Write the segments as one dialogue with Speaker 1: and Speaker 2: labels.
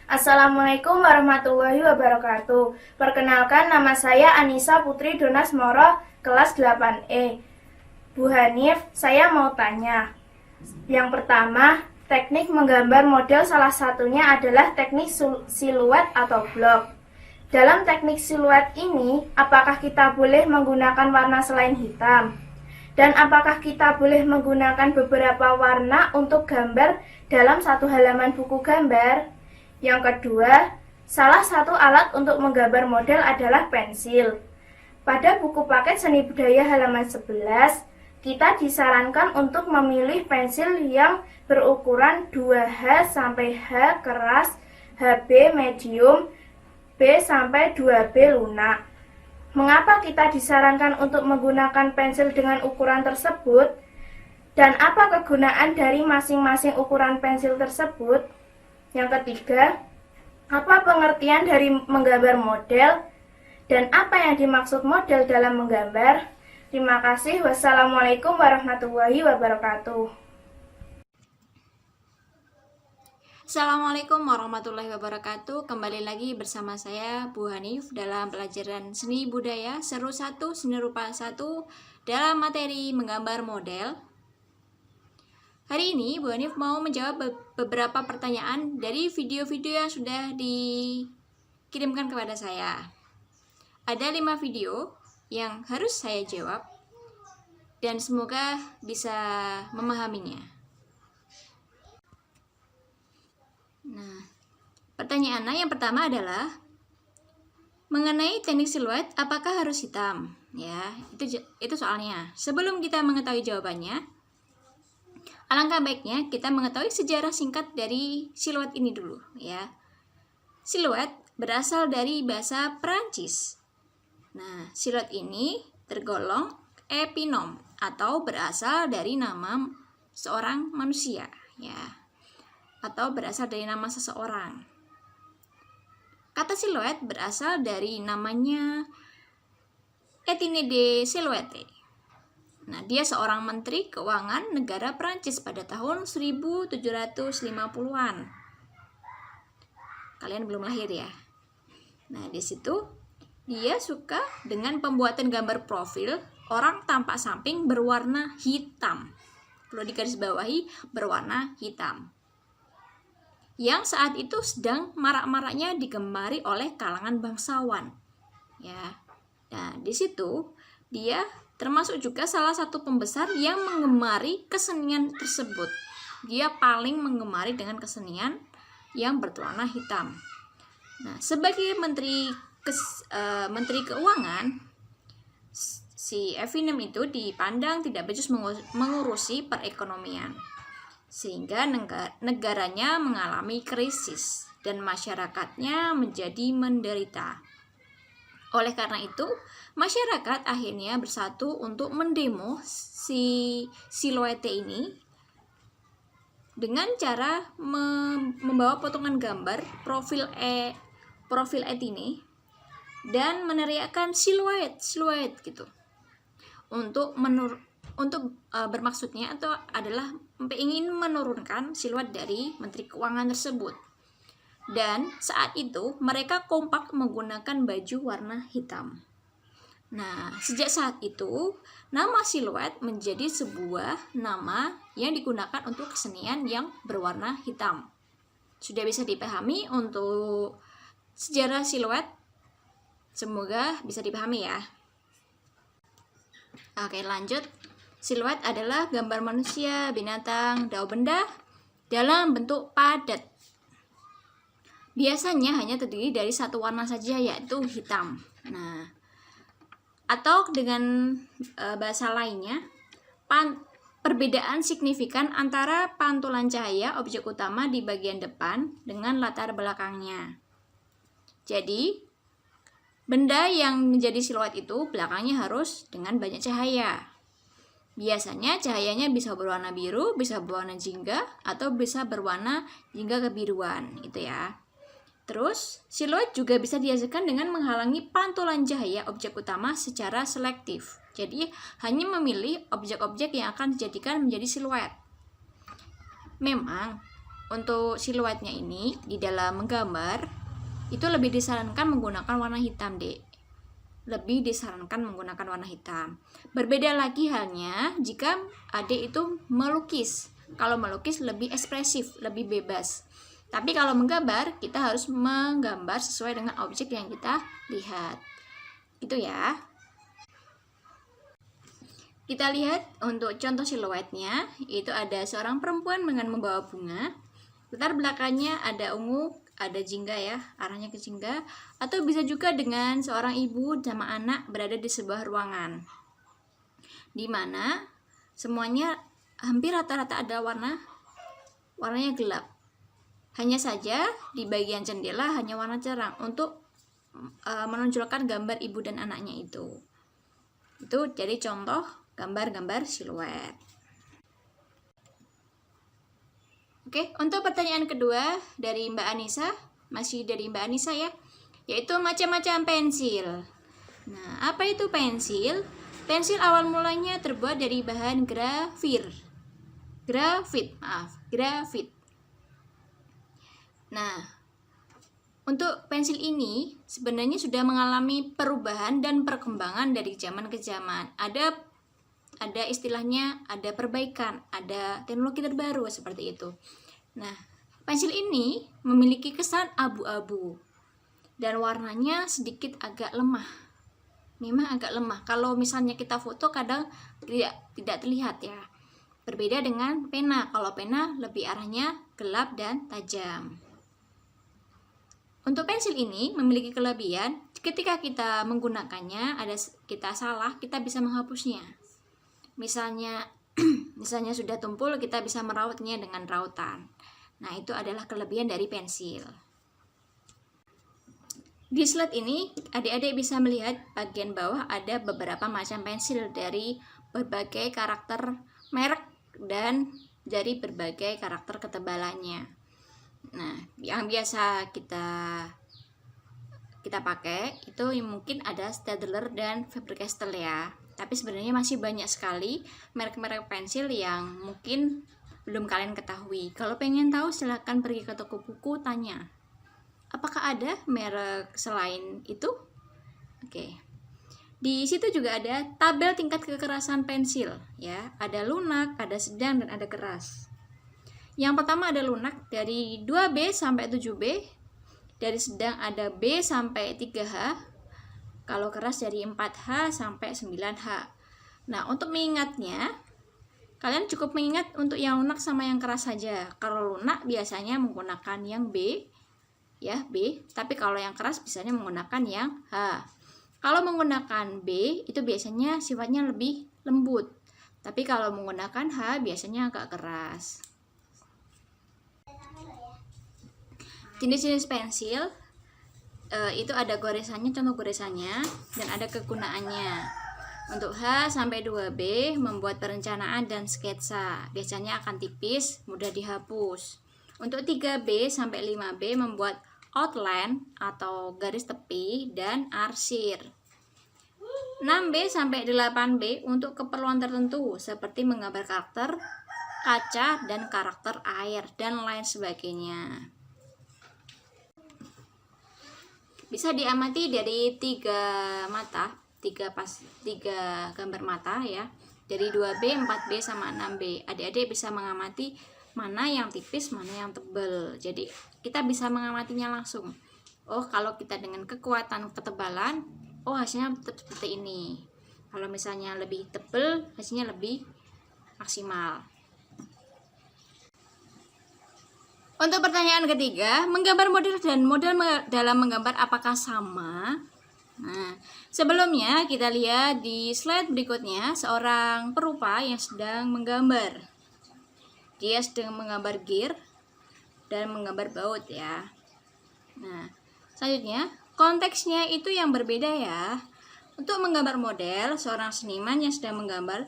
Speaker 1: Assalamualaikum warahmatullahi wabarakatuh. Perkenalkan, nama saya Anissa Putri Donas Moro, kelas 8E. Bu Hanif, saya mau tanya. Yang pertama, teknik menggambar model salah satunya adalah teknik siluet atau blok. Dalam teknik siluet ini, apakah kita boleh menggunakan warna selain hitam? Dan apakah kita boleh menggunakan beberapa warna untuk gambar dalam satu halaman buku gambar? Yang kedua, salah satu alat untuk menggambar model adalah pensil. Pada buku paket seni budaya halaman 11, kita disarankan untuk memilih pensil yang berukuran 2H sampai H keras, HB medium, B sampai 2B lunak. Mengapa kita disarankan untuk menggunakan pensil dengan ukuran tersebut? Dan apa kegunaan dari masing-masing ukuran pensil tersebut? Yang ketiga, apa pengertian dari menggambar model? Dan apa yang dimaksud model dalam menggambar? Terima kasih. Wassalamualaikum warahmatullahi wabarakatuh.
Speaker 2: Assalamualaikum warahmatullahi wabarakatuh. Kembali lagi bersama saya Bu Hanif dalam pelajaran seni budaya seru 1 seni rupa 1 dalam materi menggambar model. Hari ini Bu Hanif mau menjawab beberapa pertanyaan dari video-video yang sudah dikirimkan kepada saya. Ada 5 video yang harus saya jawab dan semoga bisa memahaminya. Nah, pertanyaannya yang pertama adalah mengenai teknik siluet, apakah harus hitam? Ya, itu soalnya. Sebelum kita mengetahui jawabannya, alangkah baiknya kita mengetahui sejarah singkat dari siluet ini dulu, ya. Siluet berasal dari bahasa Perancis. Nah, siluet ini tergolong epinom atau berasal dari nama seorang manusia, ya. Atau berasal dari nama seseorang. Kata siluet berasal dari namanya Etienne de Silhouette. Nah, dia seorang menteri keuangan negara Prancis pada tahun 1750-an. Kalian belum lahir ya. Nah, di situ dia suka dengan pembuatan gambar profil orang tampak samping berwarna hitam. Perlu digarisbawahi, berwarna hitam. Yang saat itu sedang marak-maraknya digemari oleh kalangan bangsawan. Ya. Nah, di situ dia termasuk juga salah satu pembesar yang mengemari kesenian tersebut. Dia paling mengemari dengan kesenian yang berwarna hitam. Nah, sebagai menteri keuangan, si Ephinem itu dipandang tidak becus mengurusi perekonomian, sehingga negaranya mengalami krisis dan masyarakatnya menjadi menderita. Oleh karena itu, masyarakat akhirnya bersatu untuk mendemo si Silhouette ini dengan cara membawa potongan gambar profil ini dan meneriakkan siluet gitu. Untuk bermaksudnya atau adalah ingin menurunkan siluet dari Menteri Keuangan tersebut. Dan saat itu mereka kompak menggunakan baju warna hitam. Nah, sejak saat itu nama siluet menjadi sebuah nama yang digunakan untuk kesenian yang berwarna hitam. Sudah bisa dipahami untuk sejarah siluet? Semoga bisa dipahami ya. Oke, lanjut. Siluet adalah gambar manusia, binatang, atau benda dalam bentuk padat. Biasanya hanya terdiri dari satu warna saja, yaitu hitam. Nah, atau dengan bahasa lainnya, perbedaan signifikan antara pantulan cahaya objek utama di bagian depan dengan latar belakangnya. Jadi, benda yang menjadi siluet itu belakangnya harus dengan banyak cahaya. Biasanya cahayanya bisa berwarna biru, bisa berwarna jingga, atau bisa berwarna jingga kebiruan, gitu ya. Terus, siluet juga bisa dihasilkan dengan menghalangi pantulan cahaya objek utama secara selektif. Jadi, hanya memilih objek-objek yang akan dijadikan menjadi siluet. Memang, untuk siluetnya ini di dalam menggambar itu lebih disarankan menggunakan warna hitam, Dek. Lebih disarankan menggunakan warna hitam. Berbeda lagi halnya jika adik itu melukis. Kalau melukis lebih ekspresif, lebih bebas. Tapi kalau menggambar, kita harus menggambar sesuai dengan objek yang kita lihat. Gitu ya. Kita lihat untuk contoh siluetnya, itu ada seorang perempuan dengan membawa bunga. Latar belakangnya ada ungu, ada jingga ya, arahnya ke jingga, atau bisa juga dengan seorang ibu sama anak berada di sebuah ruangan, di mana semuanya hampir rata-rata ada warnanya gelap. Hanya saja di bagian jendela hanya warna cerah untuk menonjolkan gambar ibu dan anaknya itu. Itu jadi contoh gambar-gambar siluet. Oke, untuk pertanyaan kedua dari Mbak Anissa, masih dari Mbak Anissa ya, yaitu macam-macam pensil. Nah, apa itu pensil? Pensil awal mulanya terbuat dari bahan grafit. Nah, untuk pensil ini sebenarnya sudah mengalami perubahan dan perkembangan dari zaman ke zaman. Ada istilahnya, ada perbaikan, ada teknologi terbaru seperti itu. Nah, pensil ini memiliki kesan abu-abu dan warnanya sedikit agak lemah. Memang agak lemah. Kalau misalnya kita foto kadang tidak terlihat ya. Berbeda dengan pena. Kalau pena lebih arahnya gelap dan tajam. Untuk pensil ini memiliki kelebihan ketika kita menggunakannya, kita salah, kita bisa menghapusnya. Misalnya sudah tumpul, kita bisa merautnya dengan rautan. Nah, itu adalah kelebihan dari pensil. Di slide ini, adik-adik bisa melihat bagian bawah ada beberapa macam pensil dari berbagai karakter merek dan dari berbagai karakter ketebalannya. Nah, yang biasa kita pakai itu mungkin ada Staedtler dan Faber-Castell ya. Tapi sebenarnya masih banyak sekali merek-merek pensil yang mungkin belum kalian ketahui. Kalau pengen tahu silahkan pergi ke toko buku, tanya. Apakah ada merek selain itu? Oke. Di situ juga ada tabel tingkat kekerasan pensil ya. Ada lunak, ada sedang dan ada keras. Yang pertama ada lunak dari 2B sampai 7B. Dari sedang ada B sampai 3H. Kalau keras dari 4H sampai 9H. Nah, untuk mengingatnya, kalian cukup mengingat untuk yang lunak sama yang keras saja. Kalau lunak biasanya menggunakan yang B, ya B. Tapi kalau yang keras biasanya menggunakan yang H. Kalau menggunakan B, itu biasanya sifatnya lebih lembut. Tapi kalau menggunakan H, biasanya agak keras. Jenis-jenis pensil itu ada goresannya, contoh goresannya, dan ada kegunaannya. Untuk H sampai 2B membuat perencanaan dan sketsa, biasanya akan tipis, mudah dihapus. Untuk 3B sampai 5B membuat outline atau garis tepi dan arsir. 6B sampai 8B untuk keperluan tertentu seperti menggambar karakter, kaca, dan karakter air, dan lain sebagainya. Bisa diamati dari 3 gambar mata ya. Dari 2B, 4B sama 6B. Adik-adik bisa mengamati mana yang tipis, mana yang tebal. Jadi kita bisa mengamatinya langsung. Oh, kalau kita dengan kekuatan ketebalan, oh hasilnya seperti ini. Kalau misalnya lebih tebal, hasilnya lebih maksimal. Untuk pertanyaan ketiga, menggambar model dan model dalam menggambar apakah sama? Nah, sebelumnya kita lihat di slide berikutnya seorang perupa yang sedang menggambar. Dia sedang menggambar gear dan menggambar baut ya. Nah, selanjutnya konteksnya itu yang berbeda ya. Untuk menggambar model, seorang seniman yang sedang menggambar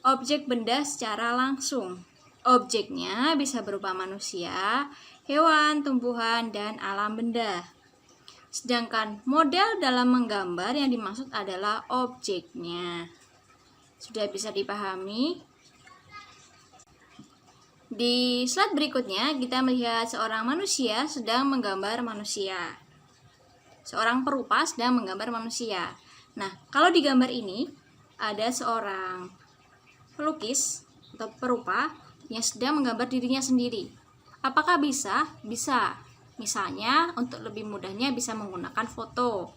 Speaker 2: objek benda secara langsung. Objeknya bisa berupa manusia, hewan, tumbuhan, dan alam benda. Sedangkan model dalam menggambar yang dimaksud adalah objeknya. Sudah bisa dipahami? Di slide berikutnya kita melihat seorang manusia sedang menggambar manusia. Seorang perupa sedang menggambar manusia. Nah, kalau di gambar ini ada seorang pelukis atau perupa yang sedang menggambar dirinya sendiri. Apakah bisa? Bisa. Misalnya, untuk lebih mudahnya bisa menggunakan foto.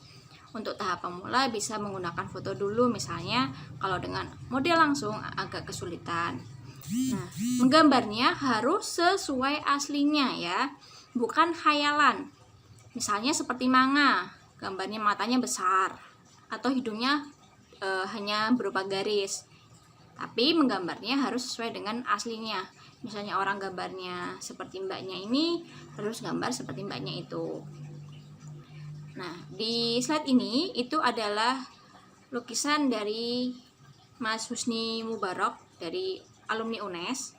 Speaker 2: Untuk tahap pemula bisa menggunakan foto dulu, misalnya kalau dengan model langsung agak kesulitan. Nah, menggambarnya harus sesuai aslinya ya, bukan khayalan. Misalnya seperti manga, gambarnya matanya besar atau hidungnya hanya berupa garis. Tapi menggambarnya harus sesuai dengan aslinya. Misalnya orang gambarnya seperti mbaknya ini, harus gambar seperti mbaknya itu. Nah, di slide ini itu adalah lukisan dari Mas Husni Mubarak dari alumni UNES.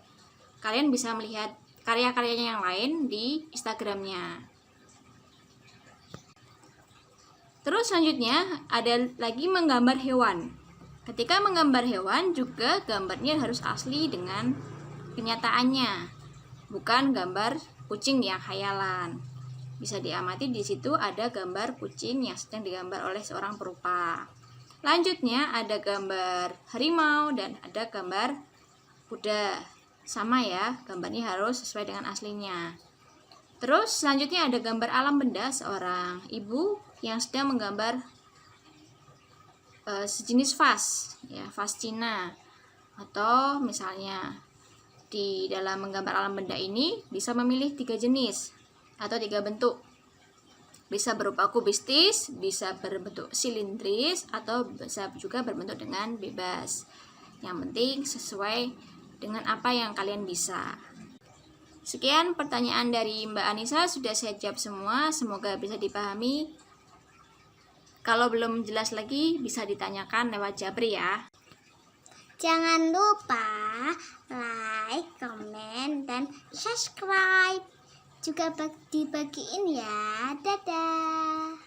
Speaker 2: Kalian bisa melihat karya-karyanya yang lain di Instagramnya. Terus selanjutnya ada lagi menggambar hewan. Ketika menggambar hewan juga gambarnya harus asli dengan kenyataannya, bukan gambar kucing yang khayalan. Bisa diamati di situ ada gambar kucing yang sedang digambar oleh seorang perupa. Lanjutnya ada gambar harimau dan ada gambar kuda. Sama ya, gambarnya harus sesuai dengan aslinya. Terus selanjutnya ada gambar alam benda, seorang ibu yang sedang menggambar sejenis vas, ya, vas Cina. Atau misalnya di dalam menggambar alam benda ini bisa memilih 3 jenis atau 3 bentuk. Bisa berupa kubistis, bisa berbentuk silindris, atau bisa juga berbentuk dengan bebas. Yang penting sesuai dengan apa yang kalian bisa. Sekian pertanyaan dari Mbak Anissa, sudah saya jawab semua, semoga bisa dipahami. Kalau belum jelas lagi bisa ditanyakan lewat Jabri ya.
Speaker 3: Jangan lupa like, komen, dan subscribe. Juga dibagiin ya. Dadah.